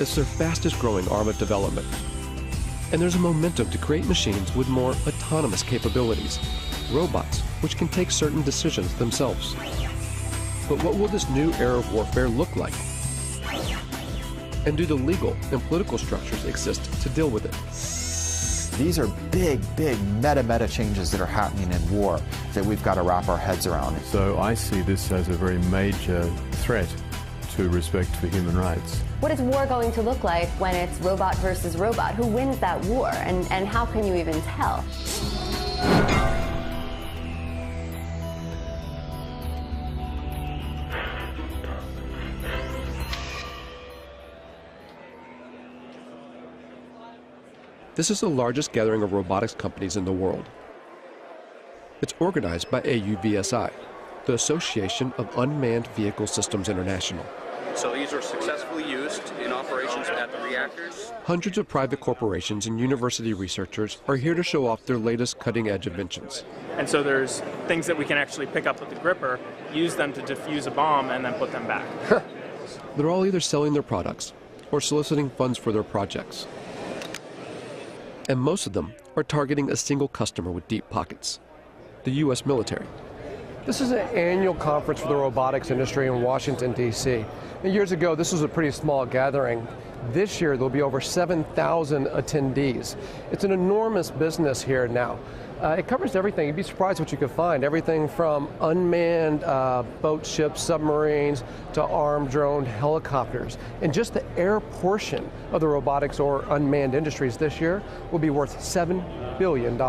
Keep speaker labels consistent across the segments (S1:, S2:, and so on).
S1: It's their fastest growing arm of development. And there's a momentum to create machines with more autonomous capabilities, robots which can take certain decisions themselves. But what will this new era of warfare look like? And do the legal and political structures exist to deal with it?
S2: These are big meta changes that are happening in war that we've got to wrap our heads around.
S3: So I see this as a very major threat to respect for human rights.
S4: What is war going to look like when it's robot versus robot? Who wins that war, and how can you even tell?
S1: This is the largest gathering of robotics companies in the world. It's organized by AUVSI, the Association of Unmanned Vehicle Systems International.
S5: So these are successfully used in operations at the reactors.
S1: Hundreds of private corporations and university researchers are here to show off their latest cutting-edge inventions.
S6: And so there's things that we can actually pick up with the gripper, use them to defuse a bomb, and then put them back.
S1: They're all either selling their products or soliciting funds for their projects. And most of them are targeting a single customer with deep pockets, the U.S. military.
S7: This is an annual conference for the robotics industry in Washington, D.C. And years ago, this was a pretty small gathering. This year, there'll be over 7,000 attendees. It's an enormous business here now. It covers everything. You'd be surprised what you could find. Everything from unmanned boat ships, submarines, to armed drone helicopters. And just the air portion of the robotics or unmanned industries this year will be worth $7 billion.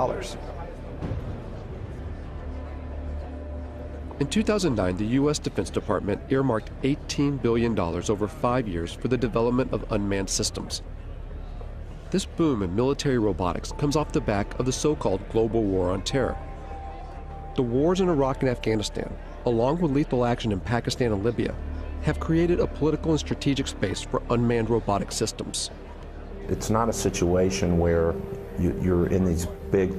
S1: In 2009, the U.S. Defense Department earmarked $18 billion over 5 years for the development of unmanned systems. This boom in military robotics comes off the back of the so-called global war on terror. The wars in Iraq and Afghanistan, along with lethal action in Pakistan and Libya, have created a political and strategic space for unmanned robotic systems.
S8: It's not a situation where you're in these big,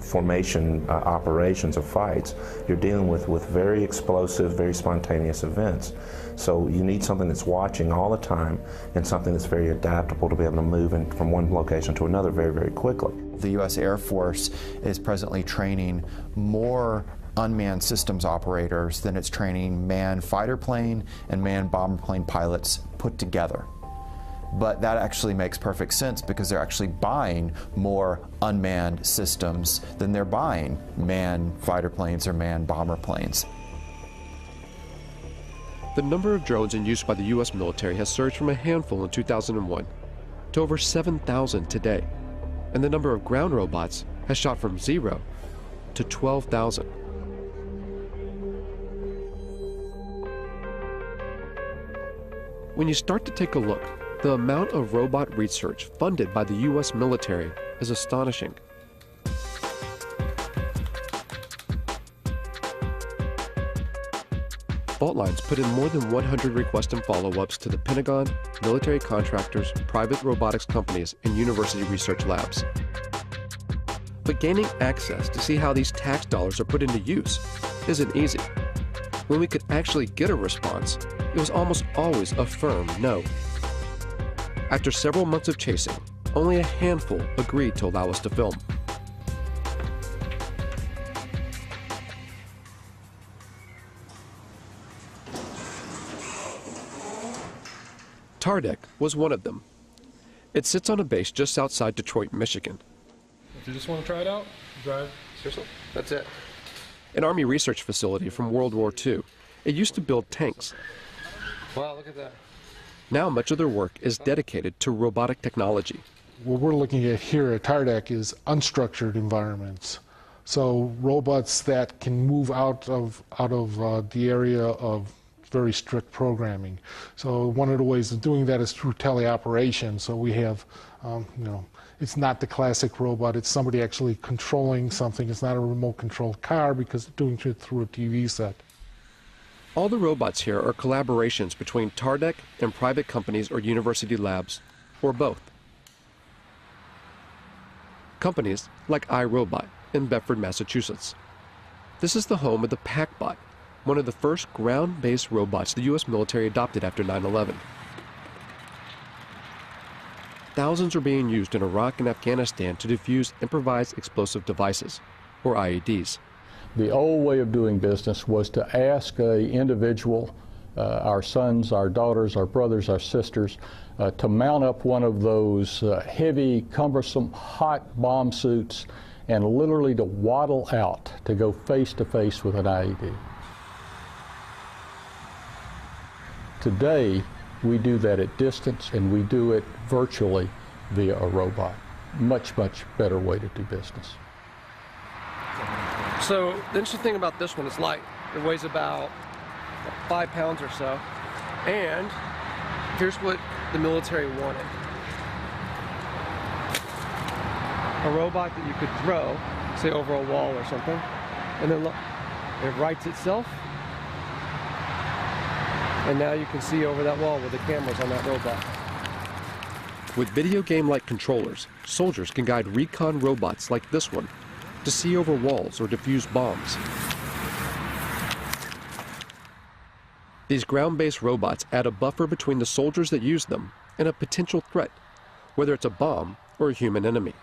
S8: formation operations or fights. You're dealing with very explosive, very spontaneous events. So you need something that's watching all the time and something that's very adaptable to be able to move from one location to another very quickly.
S2: The U.S. Air Force is presently training more unmanned systems operators than it's training manned fighter plane and manned bomber plane pilots put together. But that actually makes perfect sense because they're actually buying more unmanned systems than they're buying manned fighter planes or manned bomber planes.
S1: The number of drones in use by the U.S. military has surged from a handful in 2001 to over 7,000 today, and the number of ground robots has shot from 0 to 12,000. When you start to take a look, the amount of robot research funded by the U.S. military is astonishing. Fault lines put in more than 100 requests and follow-ups to the Pentagon, military contractors, private robotics companies, and university research labs. But gaining access to see how these tax dollars are put into use isn't easy. When we could actually get a response, it was almost always a firm no. After several months of chasing, only a handful agreed to allow us to film. Tardec was one of them. It sits on a base just outside Detroit, Michigan.
S9: If you just want to try it out, drive.
S7: Seriously? That's it.
S1: An Army research facility from World War II. It used to build tanks.
S7: Wow, look at that.
S1: Now much of their work is dedicated to robotic technology.
S9: What we're looking at here at Tardec is unstructured environments. So robots that can move out of the area of very strict programming. So one of the ways of doing that is through teleoperation. So we have, it's not the classic robot. It's somebody actually controlling something. It's not a remote-controlled car because they're doing it through a TV set.
S1: All the robots here are collaborations between Tardec and private companies or university labs, or both. Companies like iRobot in Bedford, Massachusetts. This is the home of the PackBot, one of the first ground-based robots the U.S. military adopted after 9/11. thousands are being used in Iraq and Afghanistan to defuse improvised explosive devices, or IEDs.
S10: The old way of doing business was to ask an individual, our sons, our daughters, our brothers, our sisters, to mount up one of those heavy, cumbersome, hot bomb suits and literally to waddle out to go face to face with an IED. Today, we do that at distance, and we do it virtually via a robot. Much, much better way to do business.
S7: So the interesting thing about this one is light. It weighs about 5 pounds or so. And here's what the military wanted. A robot that you could throw, say over a wall or something, and then look, it rights itself. And now you can see over that wall with the cameras on that robot.
S1: With video game-like controllers, soldiers can guide recon robots like this one to see over walls or defuse bombs. These ground-based robots add a buffer between the soldiers that use them and a potential threat, whether it's a bomb or a human enemy.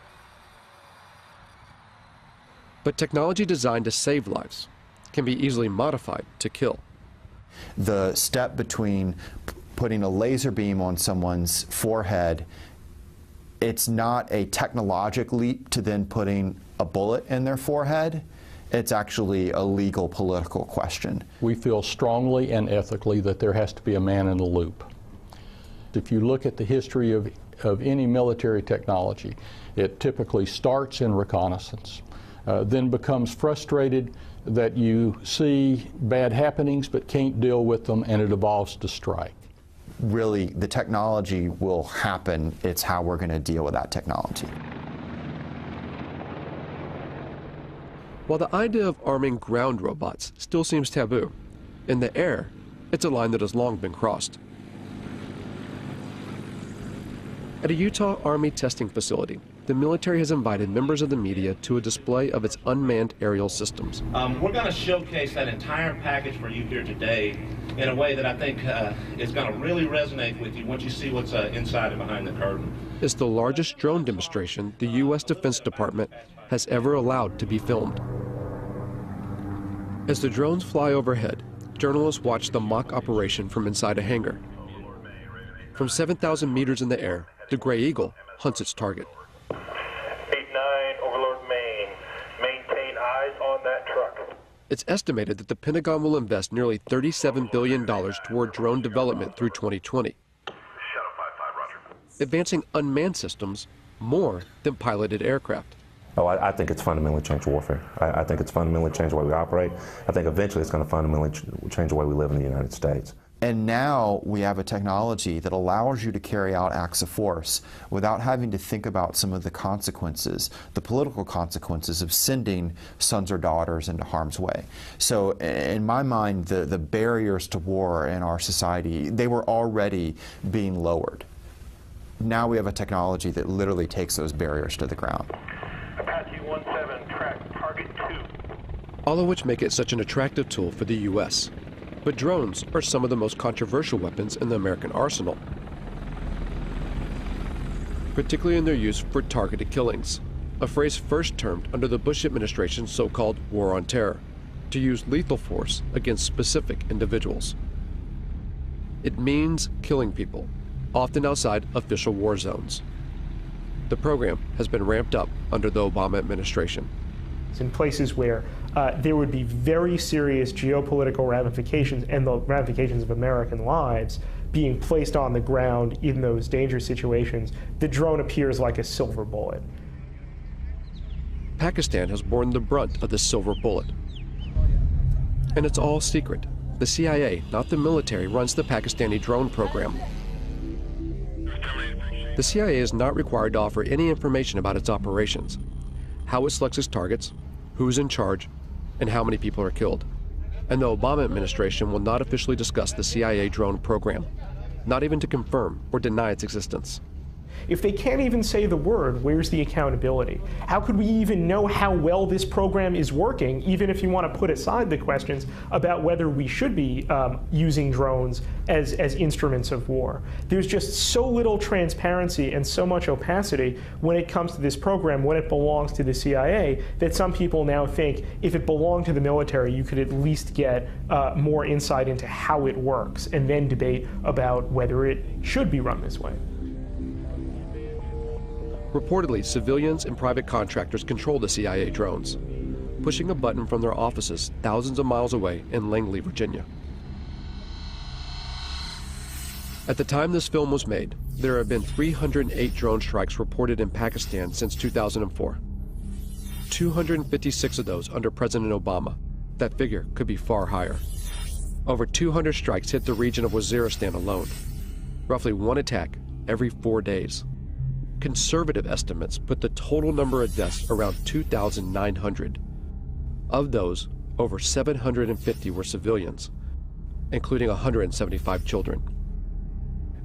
S1: But technology designed to save lives can be easily modified to kill.
S2: The step between putting a laser beam on someone's forehead, it's not a technological leap to then putting a bullet in their forehead. It's actually a legal political question.
S10: We feel strongly and ethically that there has to be a man in the loop. If you look at the history of any military technology, it typically starts in reconnaissance, then becomes frustrated that you see bad happenings but can't deal with them, and it evolves to strike.
S2: Really, the technology will happen. It's how we're going to deal with that technology.
S1: While the idea of arming ground robots still seems taboo, in the air, it's a line that has long been crossed. At a Utah Army testing facility, the military has invited members of the media to a display of its unmanned aerial systems.
S11: We're going to showcase that entire package for you here today in a way that I think is going to really resonate with you once you see what's inside and behind the curtain.
S1: It's the largest drone demonstration the U.S. Defense Department has ever allowed to be filmed. As the drones fly overhead, journalists watch the mock operation from inside a hangar. From 7,000 meters in the air, the Gray Eagle hunts its target.
S12: 8-9, Overlord Maine. Maintain eyes on that truck.
S1: It's estimated that the Pentagon will invest nearly $37 billion toward drone development through 2020, advancing unmanned systems more than piloted aircraft.
S8: Oh, I think it's fundamentally changed warfare. I think it's fundamentally changed the way we operate. I think eventually it's going to fundamentally change the way we live in the United States.
S2: And now we have a technology that allows you to carry out acts of force without having to think about some of the consequences, the political consequences of sending sons or daughters into harm's way. So in my mind, the barriers to war in our society, they were already being lowered. Now we have a technology that literally takes those barriers to the ground.
S12: Apache 17, track target 2.
S1: All of which make it such an attractive tool for the U.S. But drones are some of the most controversial weapons in the American arsenal, particularly in their use for targeted killings, a phrase first termed under the Bush administration's so-called war on terror, to use lethal force against specific individuals. It means killing people, often outside official war zones. The program has been ramped up under the Obama administration.
S13: In places where there would be very serious geopolitical ramifications and the ramifications of American lives being placed on the ground in those dangerous situations, the drone appears like a silver bullet.
S1: Pakistan has borne the brunt of this silver bullet. And it's all secret. The CIA, not the military, runs the Pakistani drone program. The CIA is not required to offer any information about its operations, how it selects its targets, who's in charge, and how many people are killed. And the Obama administration will not officially discuss the CIA drone program, not even to confirm or deny its existence.
S13: If they can't even say the word, where's the accountability? How could we even know how well this program is working, even if you want to put aside the questions about whether we should be using drones as instruments of war? There's just so little transparency and so much opacity when it comes to this program, when it belongs to the CIA, that some people now think if it belonged to the military, you could at least get more insight into how it works and then debate about whether it should be run this way.
S1: Reportedly, civilians and private contractors control the CIA drones, pushing a button from their offices thousands of miles away in Langley, Virginia. At the time this film was made, there have been 308 drone strikes reported in Pakistan since 2004. 256 of those under President Obama. That figure could be far higher. Over 200 strikes hit the region of Waziristan alone, roughly one attack every 4 days. Conservative estimates put the total number of deaths around 2,900. Of those, over 750 were civilians, including 175 children.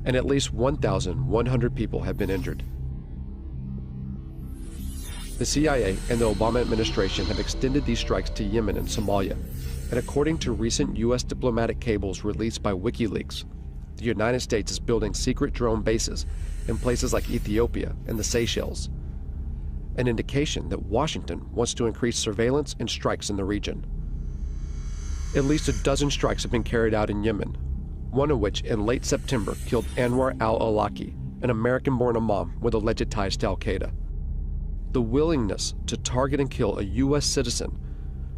S1: And at least 1,100 people have been injured. The CIA and the Obama administration have extended these strikes to Yemen and Somalia, and according to recent U.S. diplomatic cables released by WikiLeaks, the United States is building secret drone bases in places like Ethiopia and the Seychelles, an indication that Washington wants to increase surveillance and strikes in the region. At least a dozen strikes have been carried out in Yemen, one of which in late September killed Anwar al-Awlaki, an American-born imam with alleged ties to al-Qaeda. The willingness to target and kill a U.S. citizen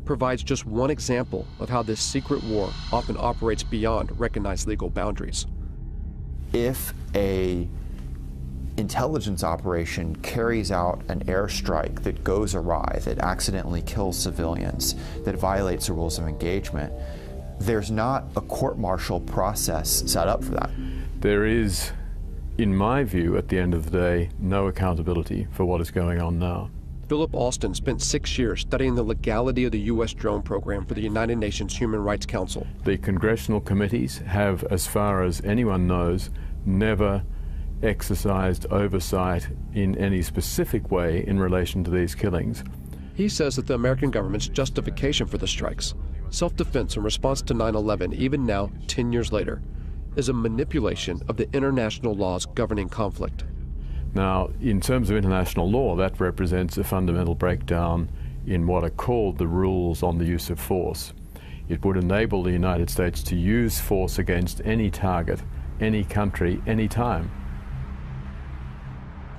S1: provides just one example of how this secret war often operates beyond recognized legal boundaries.
S2: If an intelligence operation carries out an airstrike that goes awry, that accidentally kills civilians, that violates the rules of engagement, there's not a court-martial process set up for that.
S3: There is, in my view, at the end of the day, no accountability for what is going on now.
S1: Philip Alston spent 6 years studying the legality of the U.S. drone program for the United Nations Human Rights Council.
S3: The congressional committees have, as far as anyone knows, never exercised oversight in any specific way in relation to these killings.
S1: He says that the American government's justification for the strikes, self-defense in response to 9/11, even now, 10 years later, is a manipulation of the international laws governing conflict.
S3: Now, in terms of international law, that represents a fundamental breakdown in what are called the rules on the use of force. It would enable the United States to use force against any target, any country, any time.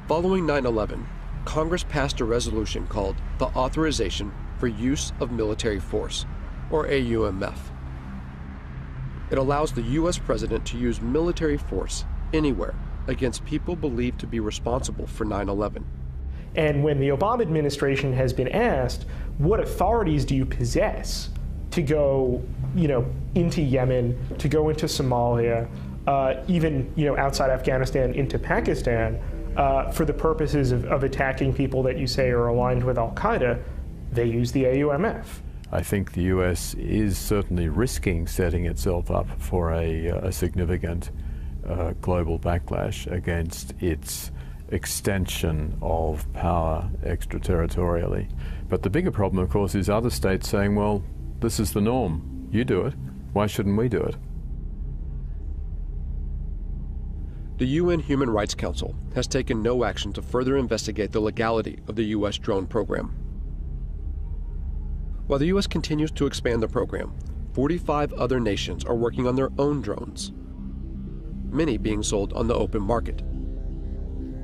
S3: Following
S1: 9/11, Congress passed a resolution called the Authorization for Use of Military Force, or AUMF. It allows the U.S. president to use military force anywhere against people believed to be responsible for 9/11.
S13: And when the Obama administration has been asked, what authorities do you possess to go, into Yemen, to go into Somalia, even, outside Afghanistan into Pakistan, for the purposes of attacking people that you say are aligned with al-Qaeda, they use the AUMF.
S3: I think the U.S. is certainly risking setting itself up for a significant global backlash against its extension of power extraterritorially. But the bigger problem, of course, is other states saying, well, this is the norm. You do it. Why shouldn't we do it?
S1: The UN Human Rights Council has taken no action to further investigate the legality of the U.S. drone program. While the U.S. continues to expand the program, 45 other nations are working on their own drones, many being sold on the open market.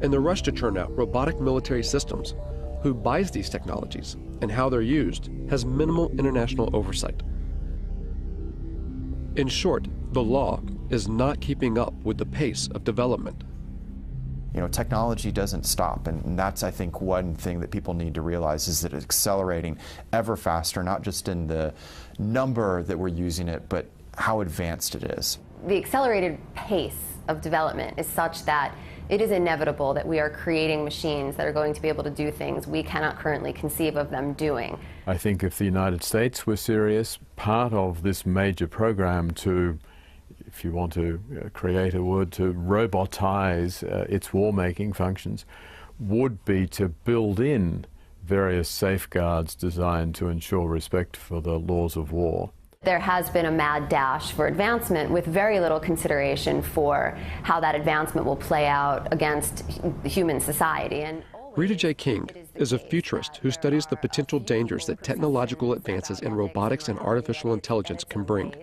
S1: In the rush to churn out robotic military systems, who buys these technologies and how they're used has minimal international oversight. In short, the law is not keeping up with the pace of development.
S2: Technology doesn't stop, and that's, I think, one thing that people need to realize is that it's accelerating ever faster, not just in the number that we're using it, but how advanced it is.
S4: The accelerated pace of development is such that it is inevitable that we are creating machines that are going to be able to do things we cannot currently conceive of them doing.
S3: I think if the United States were serious, part of this major program to if you want to create a word to robotize its war-making functions, would be to build in various safeguards designed to ensure respect for the laws of war.
S4: There has been a mad dash for advancement with very little consideration for how that advancement will play out against human society. And
S1: Rita J. King is a futurist who studies the potential dangers that technological advances in robotics and artificial intelligence can bring.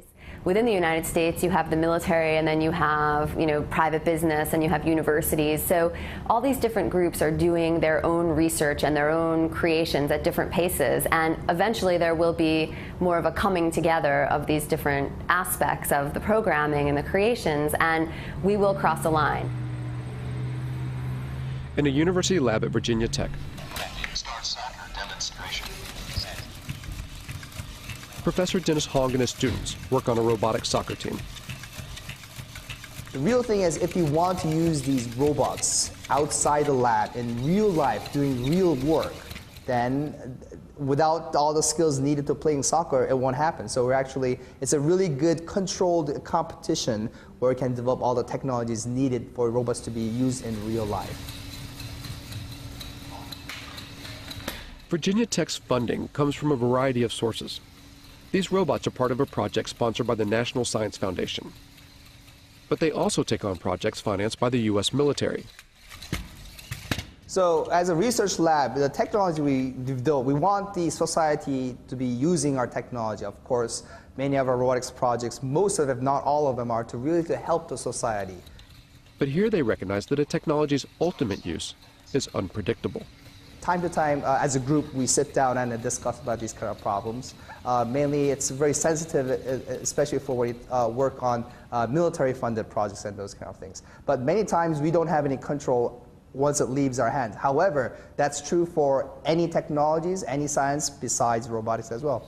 S4: Within the United States, you have the military, and then you have, private business, and you have universities. So all these different groups are doing their own research and their own creations at different paces. And eventually there will be more of a coming together of these different aspects of the programming and the creations, and we will cross a line.
S1: In a university lab at Virginia Tech, Professor Dennis Hong and his students work on a robotic soccer team.
S14: The real thing is, if you want to use these robots outside the lab in real life, doing real work, then without all the skills needed to playing soccer, it won't happen. So it's a really good controlled competition where we can develop all the technologies needed for robots to be used in real life.
S1: Virginia Tech's funding comes from a variety of sources. These robots are part of a project sponsored by the National Science Foundation. But they also take on projects financed by the U.S. military.
S14: So as a research lab, the technology we develop, we want the society to be using our technology. Of course, many of our robotics projects, most of them, if not all of them, are to help the society.
S1: But here they recognize that a technology's ultimate use is unpredictable.
S14: Time to time, as a group, we sit down and discuss about these kind of problems. Mainly, it's very sensitive, especially for when we work on military-funded projects and those kind of things. But many times, we don't have any control once it leaves our hands. However, that's true for any technologies, any science besides robotics as well.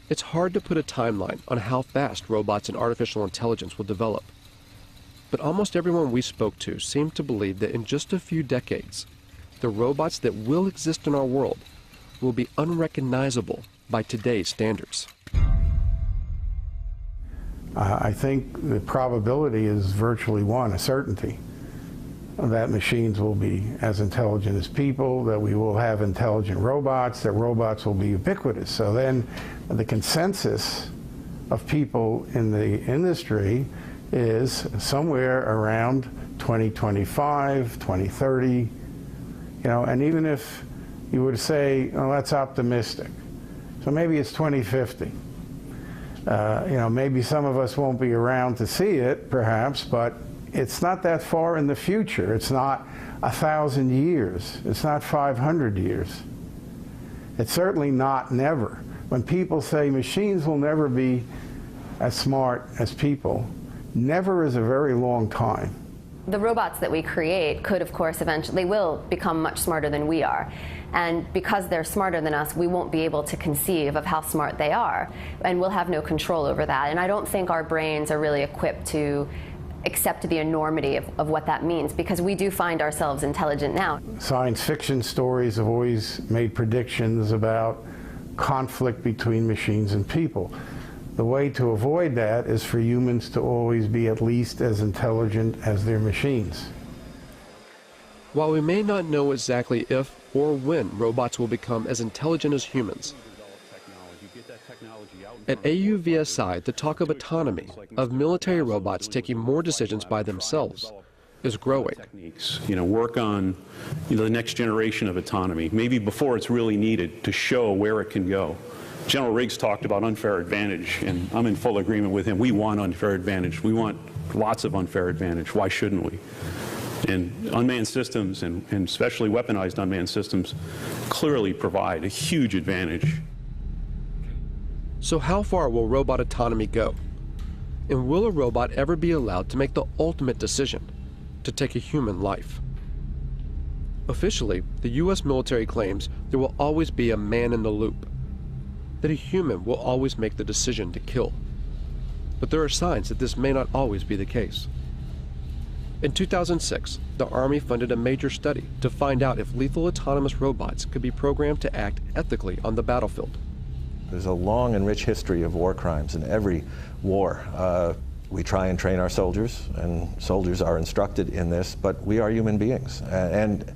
S1: It's hard to put a timeline on how fast robots and artificial intelligence will develop. But almost everyone we spoke to seemed to believe that in just a few decades, the robots that will exist in our world will be unrecognizable by today's standards.
S15: I think the probability is virtually one, a certainty, that machines will be as intelligent as people, that we will have intelligent robots, that robots will be ubiquitous. So then the consensus of people in the industry is somewhere around 2025, 2030, and even if you were to say, oh, that's optimistic, so maybe it's 2050. Maybe some of us won't be around to see it, perhaps, but it's not that far in the future. It's not 1,000 years. It's not 500 years. It's certainly not never. When people say machines will never be as smart as people, never is a very long time.
S4: The robots that we create could, of course, eventually will become much smarter than we are. And because they're smarter than us, we won't be able to conceive of how smart they are. And we'll have no control over that. And I don't think our brains are really equipped to accept the enormity of what that means, because we do find ourselves intelligent now.
S15: Science fiction stories have always made predictions about conflict between machines and people. The way to avoid that is for humans to always be at least as intelligent as their machines.
S1: While we may not know exactly if or when robots will become as intelligent as humans, at AUVSI, the talk of autonomy, of military robots taking more decisions by themselves, is growing.
S16: Work on the next generation of autonomy, maybe before it's really needed, to show where it can go. General Riggs talked about unfair advantage, and I'm in full agreement with him. We want unfair advantage. We want lots of unfair advantage. Why shouldn't we? And unmanned systems, and especially weaponized unmanned systems, clearly provide a huge advantage.
S1: So how far will robot autonomy go? And will a robot ever be allowed to make the ultimate decision, to take a human life? Officially, the U.S. military claims there will always be a man in the loop, that a human will always make the decision to kill. But there are signs that this may not always be the case. In 2006, the Army funded a major study to find out if lethal autonomous robots could be programmed to act ethically on the battlefield.
S17: There's a long and rich history of war crimes in every war. We try and train our soldiers, and soldiers are instructed in this, but we are human beings. And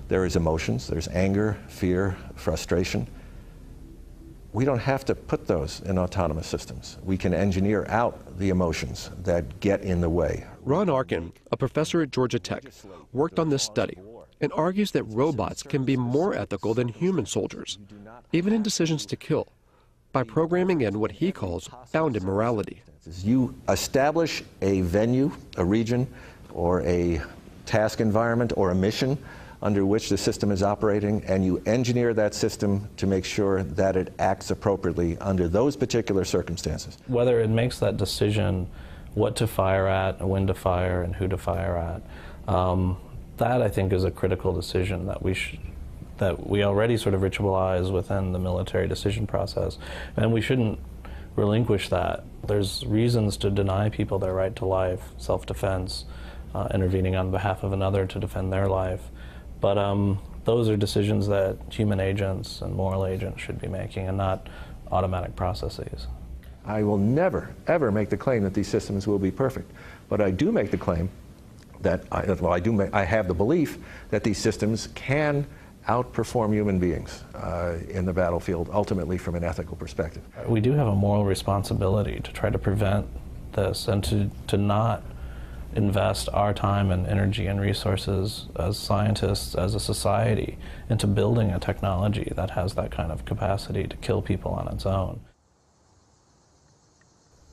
S17: there is emotions, there's anger, fear, frustration. We don't have to put those in autonomous systems. We can engineer out the emotions that get in the way.
S1: Ron Arkin, a professor at Georgia Tech, worked on this study and argues that robots can be more ethical than human soldiers, even in decisions to kill, by programming in what he calls bounded morality.
S17: You establish a venue, a region, or a task environment, or a mission under which the system is operating, and you engineer that system to make sure that it acts appropriately under those particular circumstances.
S18: Whether it makes that decision what to fire at, when to fire, and who to fire at, that I think is a critical decision that we already sort of ritualize within the military decision process, and we shouldn't relinquish that. There's reasons to deny people their right to life, self-defense, intervening on behalf of another to defend their life. But those are decisions that human agents and moral agents should be making, and not automatic processes.
S17: I will never, ever make the claim that these systems will be perfect. But I do make the claim that, I have the belief that these systems can outperform human beings in the battlefield, ultimately from an ethical perspective.
S18: We do have a moral responsibility to try to prevent this, and to not invest our time and energy and resources as scientists, as a society, into building a technology that has that kind of capacity to kill people on its own.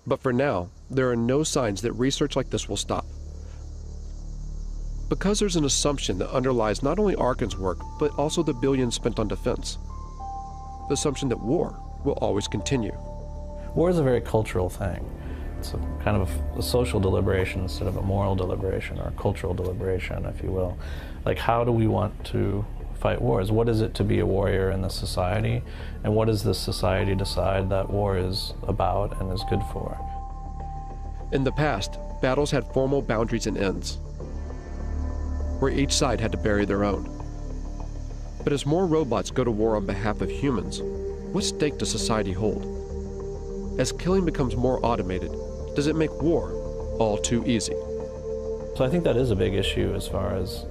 S1: But for now, there are no signs that research like this will stop. Because there's an assumption that underlies not only Arkin's work, but also the billions spent on defense. The assumption that war will always continue.
S18: War is a very cultural thing. It's a kind of a social deliberation instead of a moral deliberation, or a cultural deliberation, if you will. Like, how do we want to fight wars? What is it to be a warrior in this society? And what does this society decide that war is about and is good for?
S1: In the past, battles had formal boundaries and ends, where each side had to bury their own. But as more robots go to war on behalf of humans, what stake does society hold? As killing becomes more automated, does it make war all too easy?
S18: So I think that is a big issue as far as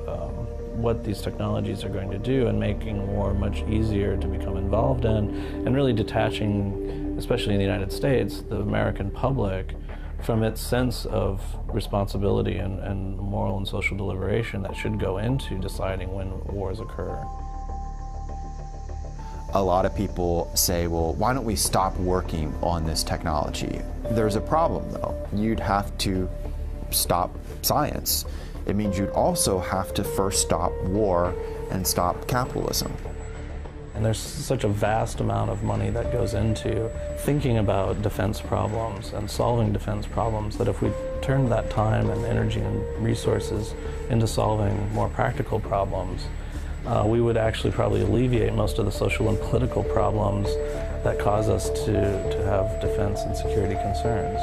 S18: what these technologies are going to do, and making war much easier to become involved in, and really detaching, especially in the United States, the American public from its sense of responsibility and moral and social deliberation that should go into deciding when wars occur.
S2: A lot of people say, well, why don't we stop working on this technology? There's a problem, though. You'd have to stop science. It means you'd also have to first stop war and stop capitalism.
S18: And there's such a vast amount of money that goes into thinking about defense problems and solving defense problems, that if we turned that time and energy and resources into solving more practical problems, we would actually probably alleviate most of the social and political problems that cause us to have defense and security concerns.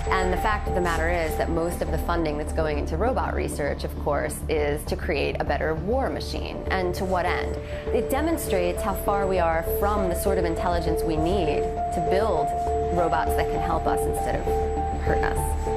S4: And the fact of the matter is that most of the funding that's going into robot research, of course, is to create a better war machine. And to what end? It demonstrates how far we are from the sort of intelligence we need to build robots that can help us instead of hurt us.